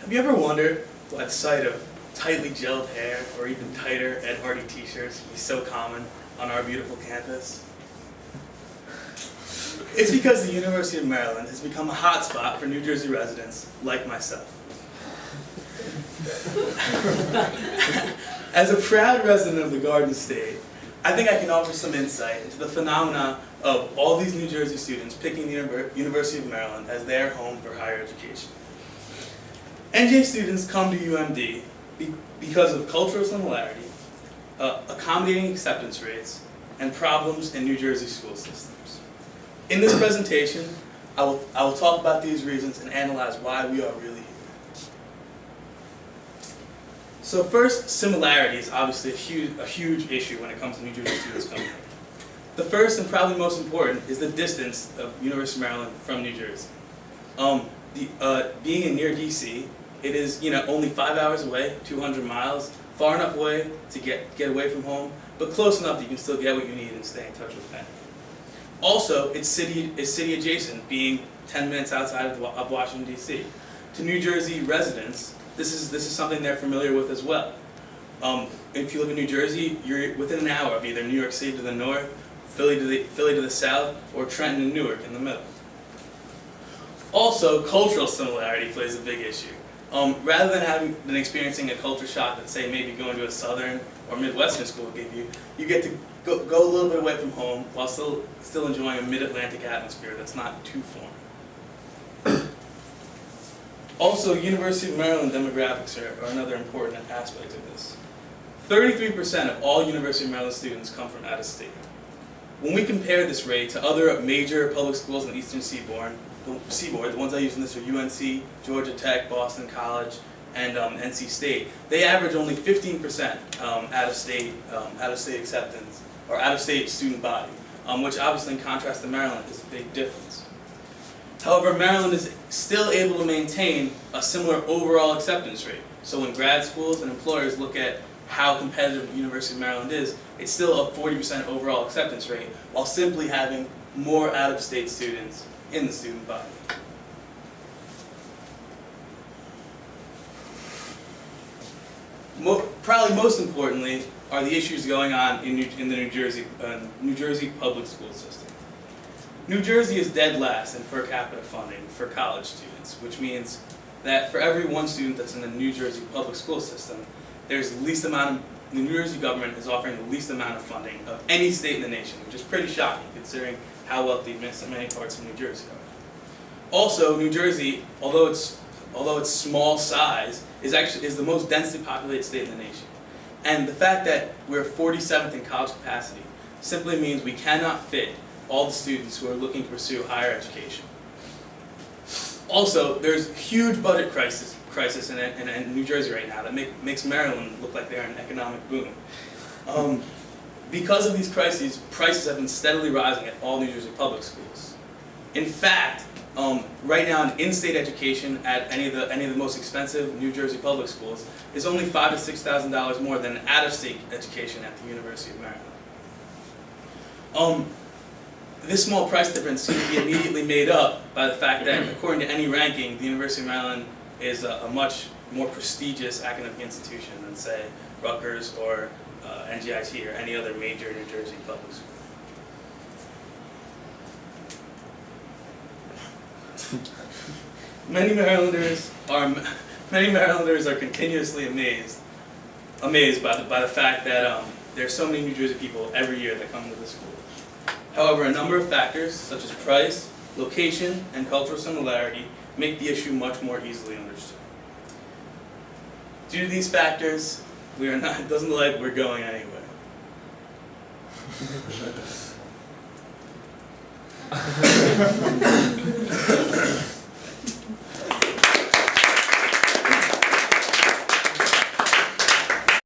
Have you ever wondered why the sight of tightly gelled hair or even tighter Ed Hardy t-shirts is so common on our beautiful campus? It's because the University of Maryland has become a hotspot for New Jersey residents like myself. As a proud resident of the Garden State, I think I can offer some insight into the phenomena of all these New Jersey students picking the University of Maryland as their home for higher education. NJ students come to UMD because of cultural similarity, accommodating acceptance rates, and problems in New Jersey school systems. In this presentation, I will talk about these reasons and analyze why we are really here. So first, similarity is obviously a huge issue when it comes to New Jersey students coming here. The first and probably most important is the distance of University of Maryland from New Jersey. Being in near DC, it is only 5 hours away, 200 miles, far enough away to get away from home, but close enough that you can still get what you need and stay in touch with family. Also, it's city adjacent, being 10 minutes outside of Washington, D.C. To New Jersey residents, this is something they're familiar with as well. If you live in New Jersey, you're within an hour of either New York City to the north, Philly to the south, or Trenton and Newark in the middle. Also, cultural similarity plays a big issue. Rather than experiencing a culture shock that, say, maybe going to a southern or midwestern school would give you, you get to go a little bit away from home while still enjoying a mid-Atlantic atmosphere that's not too foreign. Also, University of Maryland demographics are another important aspect of this. 33% of all University of Maryland students come from out of state. When we compare this rate to other major public schools in the Eastern Seaboard, the ones I use in this are UNC, Georgia Tech, Boston College, and NC State. They average only 15% out-of-state acceptance, or out-of-state student body, which obviously in contrast to Maryland is a big difference. However, Maryland is still able to maintain a similar overall acceptance rate. So when grad schools and employers look at how competitive the University of Maryland is, it's still a 40% overall acceptance rate, while simply having more out-of-state students in the student body. Probably most importantly are the issues going on in the New Jersey public school system. New Jersey is dead last in per capita funding for college students, which means that for every one student that's in the New Jersey public school system, the New Jersey government is offering the least amount of funding of any state in the nation, which is pretty shocking considering how wealthy many parts of New Jersey are. Also, New Jersey, although it's small size, is the most densely populated state in the nation. And the fact that we're 47th in college capacity simply means we cannot fit all the students who are looking to pursue higher education. Also, there's a huge budget crisis in New Jersey right now that makes Maryland look like they're in an economic boom. Because of these crises, prices have been steadily rising at all New Jersey public schools. In fact, right now, an in-state education at any of the most expensive New Jersey public schools is only $5,000 to $6,000 more than an out-of-state education at the University of Maryland. This small price difference can be immediately made up by the fact that, according to any ranking, the University of Maryland is a much more prestigious academic institution than, say, Rutgers or NJIT or any other major New Jersey public school. Many Marylanders are continuously amazed by the fact that there are so many New Jersey people every year that come to the school. However, a number of factors such as price, location, and cultural similarity make the issue much more easily understood. Due to these factors, it doesn't look like we're going anywhere.